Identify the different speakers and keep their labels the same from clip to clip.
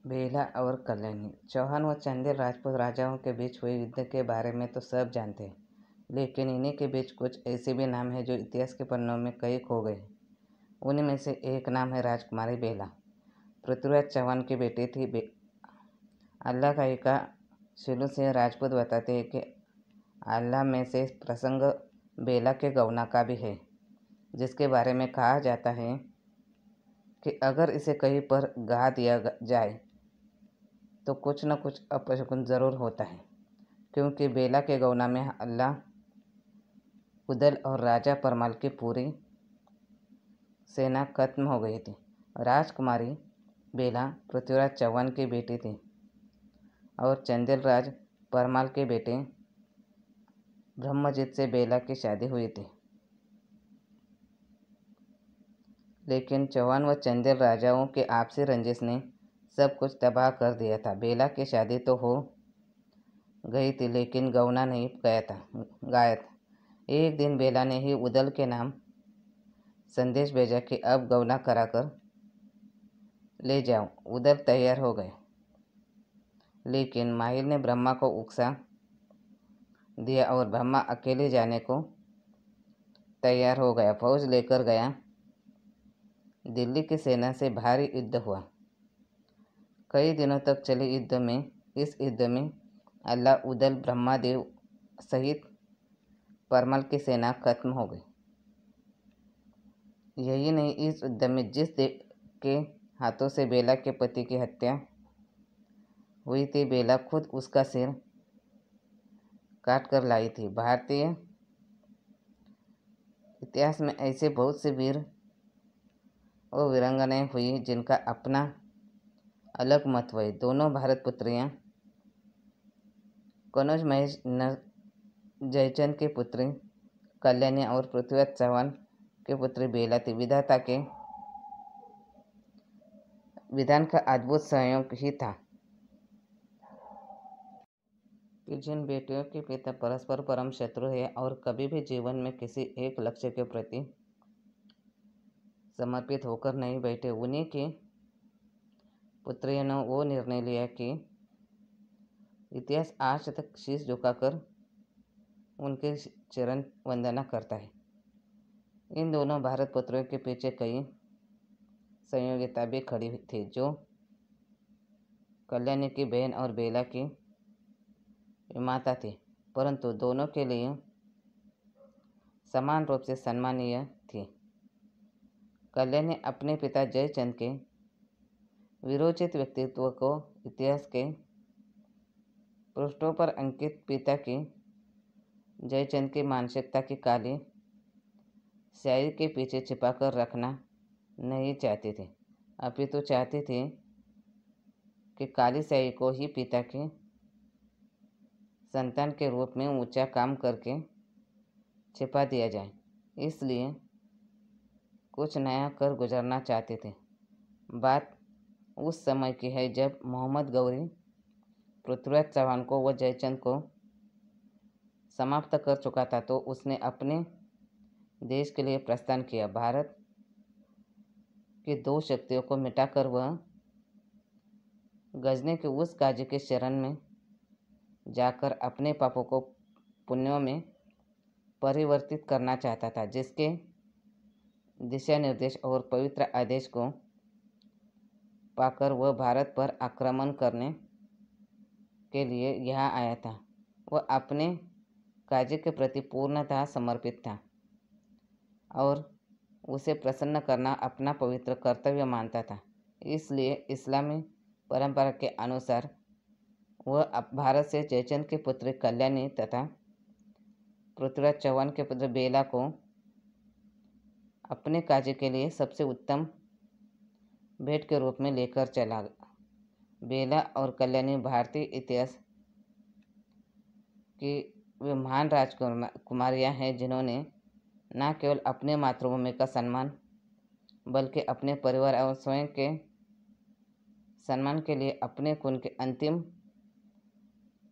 Speaker 1: बेला और कल्याणी। चौहान व चंदेल राजपूत राजाओं के बीच हुए युद्ध के बारे में तो सब जानते हैं, लेकिन इन्हीं के बीच कुछ ऐसे भी नाम हैं जो इतिहास के पन्नों में कई खो गए। उन्हीं में से एक नाम है राजकुमारी बेला। पृथ्वीराज चौहान की बेटी थी अल्लाह का एका शिलू सिंह राजपूत बताते हैं कि अल्लाह में से प्रसंग बेला के गौना का भी है, जिसके बारे में कहा जाता है कि अगर इसे कहीं पर गा दिया जाए तो कुछ न कुछ अपशकुन ज़रूर होता है, क्योंकि बेला के गौना में अल्लाह उदल और राजा परमाल की पूरी सेना खत्म हो गई थी। राजकुमारी बेला पृथ्वीराज चौहान की बेटी थी और चंदेल राज परमाल के बेटे ब्रह्मजीत से बेला की शादी हुई थी। लेकिन चौहान व चंदेल राजाओं के आपसी रंजिश ने सब कुछ तबाह कर दिया था। बेला की शादी तो हो गई थी, लेकिन गौना नहीं गाया था। एक दिन बेला ने ही उदल के नाम संदेश भेजा कि अब गौना कराकर ले जाओ। उदल तैयार हो गए, लेकिन माहिर ने ब्रह्मा को उकसा दिया और ब्रह्मा अकेले जाने को तैयार हो गया। फौज लेकर गया। दिल्ली की सेना से भारी युद्ध हुआ। कई दिनों तक चले इस युद्ध में अल्लाह उदल ब्रह्मादेव सहित परमल की सेना खत्म हो गई। यही नहीं, इस युद्ध में जिस देव के हाथों से बेला के पति की हत्या हुई थी, बेला खुद उसका सिर काट कर लाई थी। भारतीय इतिहास में ऐसे बहुत से वीर और वीरांगनाएं हुई जिनका अपना अलग महत्व है। दोनों भारत पुत्रियां कनौज महेश जयचंद की पुत्री कल्याणी और पृथ्वीराज चौहान की पुत्री बेला थी। विधाता के विधान का अद्भुत संयोग ही था कि जिन बेटियों के पिता परस्पर परम शत्रु है और कभी भी जीवन में किसी एक लक्ष्य के प्रति समर्पित होकर नहीं बैठे, उन्हीं की पुत्रियों ने वो निर्णय लिया कि इतिहास आज तक शीश झुकाकर उनके चरण वंदना करता है। इन दोनों भारत पुत्रों के पीछे कई संयोगिता भी खड़ी थी, जो कल्याणी की बहन और बेला की माता थी, परंतु दोनों के लिए समान रूप से सम्मानीय थी। कल्याणी अपने पिता जयचंद के विरोचित व्यक्तित्व को इतिहास के पृष्ठों पर अंकित पिता की जयचंद की मानसिकता की काली स्याही के पीछे छिपाकर रखना नहीं चाहती थी, अपितु चाहती थी कि काली स्याही को ही पिता के संतान के रूप में ऊंचा काम करके छिपा दिया जाए। इसलिए कुछ नया कर गुजरना चाहते थे। बात उस समय की है जब मोहम्मद गौरी पृथ्वीराज चौहान को व जयचंद को समाप्त कर चुका था, तो उसने अपने देश के लिए प्रस्थान किया। भारत की दो शक्तियों को मिटाकर वह गजनी के उस गाजी के शरण में जाकर अपने पापों को पुण्यों में परिवर्तित करना चाहता था, जिसके दिशा निर्देश और पवित्र आदेश को पाकर वह भारत पर आक्रमण करने के लिए यहाँ आया था। वह अपने कार्य के प्रति पूर्णतः समर्पित था और उसे प्रसन्न करना अपना पवित्र कर्तव्य मानता था। इसलिए इस्लामी परंपरा के अनुसार वह भारत से जयचंद की पुत्री कल्याणी तथा पृथ्वीराज चौहान के पुत्र बेला को अपने कार्य के लिए सबसे उत्तम भेंट के रूप में लेकर चला। बेला और कल्याणी भारतीय इतिहास की वे महान राजकुमारियां हैं जिन्होंने न केवल अपने मातृभूमि का सम्मान बल्कि अपने परिवार और स्वयं के सम्मान के लिए अपने खून के अंतिम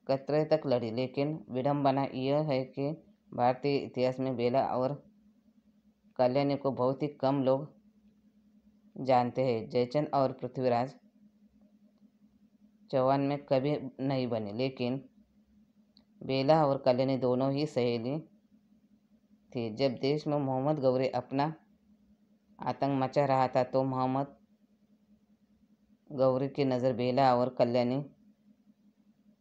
Speaker 1: कतरे तक लड़ी। लेकिन विडंबना यह है कि भारतीय इतिहास में बेला और कल्याणी को बहुत ही कम लोग जानते हैं। जयचंद और पृथ्वीराज चौहान में कभी नहीं बनी, लेकिन बेला और कल्याणी दोनों ही सहेली थी। जब देश में मोहम्मद गौरी अपना आतंक मचा रहा था तो मोहम्मद गौरी की नज़र बेला और कल्याणी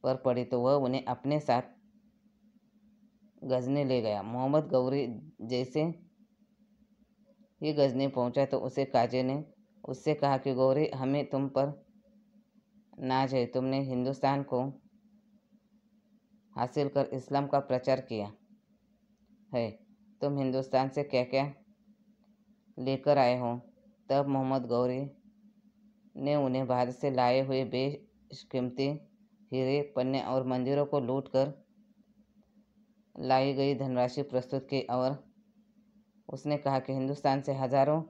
Speaker 1: पर पड़ी तो वह उन्हें अपने साथ गजनी ले गया। मोहम्मद गौरी जैसे ही गजनी पहुंचा तो उसे काजे ने उससे कहा कि गौरी, हमें तुम पर नाज है। तुमने हिंदुस्तान को हासिल कर इस्लाम का प्रचार किया है। तुम हिंदुस्तान से क्या क्या लेकर आए हो। तब मोहम्मद गौरी ने उन्हें भारत से लाए हुए बेशकीमती हीरे, पन्ने और मंदिरों को लूट कर लाई गई धनराशि प्रस्तुत की और उसने कहा कि हिंदुस्तान से हजारों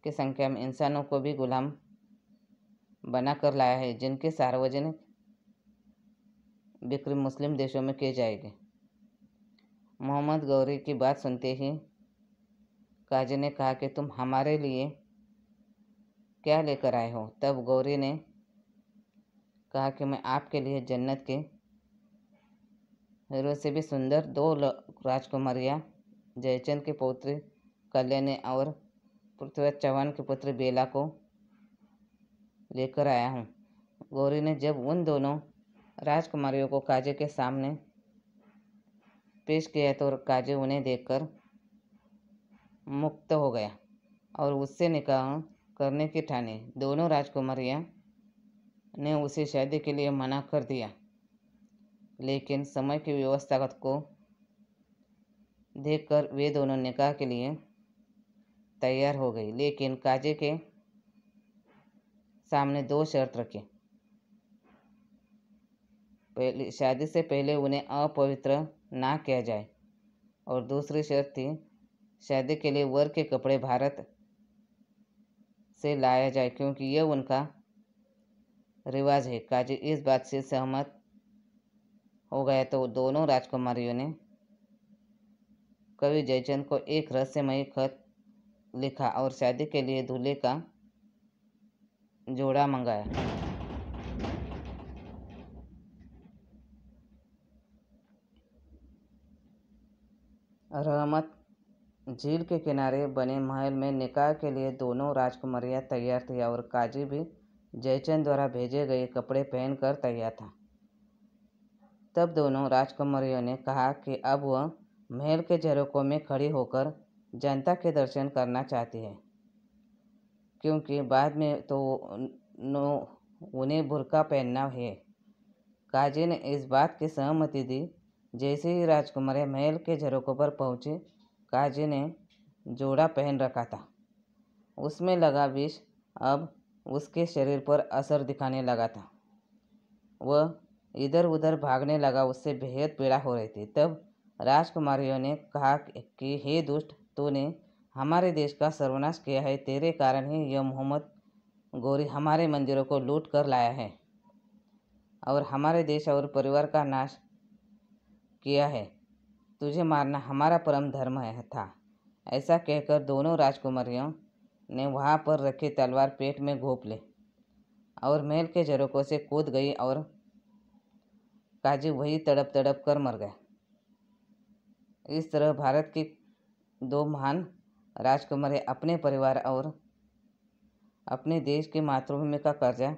Speaker 1: की संख्या में इंसानों को भी गुलाम बनाकर लाया है, जिनके सार्वजनिक बिक्री मुस्लिम देशों में की जाएगी। मोहम्मद गौरी की बात सुनते ही काजी ने कहा कि तुम हमारे लिए क्या लेकर आए हो। तब गौरी ने कहा कि मैं आपके लिए जन्नत के हीरो से भी सुंदर 2 राजकुमारियाँ, जयचंद की पौत्री कल्याणी और पृथ्वीराज चौहान की पुत्री बेला को लेकर आया हूँ। गौरी ने जब उन दोनों राजकुमारियों को काजे के सामने पेश किया तो काजे उन्हें देखकर मुक्त हो गया और उससे निकाह करने की ठानी। दोनों राजकुमारियां ने उसे शादी के लिए मना कर दिया, लेकिन समय की व्यवस्था को देखकर वे दोनों निकाह के लिए तैयार हो गई, लेकिन काजे के सामने 2 शर्त रखी। पहली, शादी से पहले उन्हें अपवित्र ना किया जाए, और दूसरी शर्त थी शादी के लिए वर के कपड़े भारत से लाया जाए, क्योंकि यह उनका रिवाज है। काजी इस बात से सहमत हो गया तो दोनों राजकुमारियों ने कवि जयचंद को एक रहस्यमयी खत लिखा और शादी के लिए दूल्हे का जोड़ा मंगाया। रहमत झील के किनारे बने महल में निकाह के लिए दोनों राजकुमारियां तैयार थी और काजी भी जयचंद द्वारा भेजे गए कपड़े पहनकर तैयार था। तब दोनों राजकुमारियों ने कहा कि अब वह महल के झरोकों में खड़ी होकर जनता के दर्शन करना चाहती है, क्योंकि बाद में तो उन्हें बुर्का पहनना है। काजी ने इस बात की सहमति दी। जैसे ही राजकुमारी महल के झरोकों पर पहुंची, काजी ने जोड़ा पहन रखा था, उसमें लगा विष अब उसके शरीर पर असर दिखाने लगा था। वह इधर उधर भागने लगा, उससे बेहद पीड़ा हो रही थी। तब राजकुमारियों ने कहा कि हे दुष्ट, तूने हमारे देश का सर्वनाश किया है। तेरे कारण ही यह मोहम्मद गौरी हमारे मंदिरों को लूट कर लाया है और हमारे देश और परिवार का नाश किया है। तुझे मारना हमारा परम धर्म था। ऐसा कहकर दोनों राजकुमारियों ने वहाँ पर रखी तलवार पेट में घोंप ली और महल के झरोकों से कूद गई और काजी वही तड़प तड़प कर मर गया। इस तरह भारत की 2 महान राजकुमारी अपने परिवार और अपने देश की मातृभूमि का कर्जा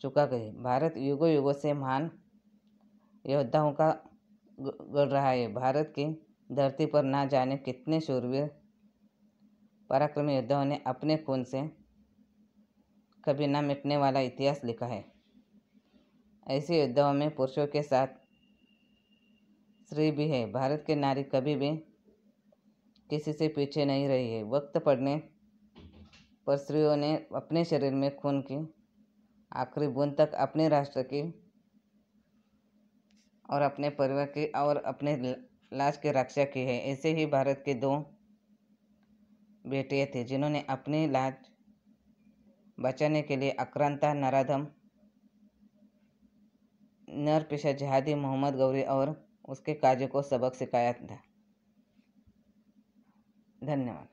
Speaker 1: चुका गई। भारत युगों युगों से महान योद्धाओं का गढ़ रहा है। भारत की धरती पर ना जाने कितने शूरवीर पराक्रमी योद्धाओं ने अपने खून से कभी ना मिटने वाला इतिहास लिखा है। ऐसे योद्धाओं में पुरुषों के साथ स्त्री भी है। भारत की नारी कभी भी किसी से पीछे नहीं रही है। वक्त पड़ने पर स्त्रियों ने अपने शरीर में खून की आखिरी बूंद तक अपने राष्ट्र की और अपने परिवार की और अपने लाज की रक्षा की है। ऐसे ही भारत के 2 बेटियां थी जिन्होंने अपनी लाज बचाने के लिए आक्रांता, नराधम, नरपिशा जिहादी मोहम्मद गौरी और उसके काजी को सबक सिखाया था। धन्यवाद।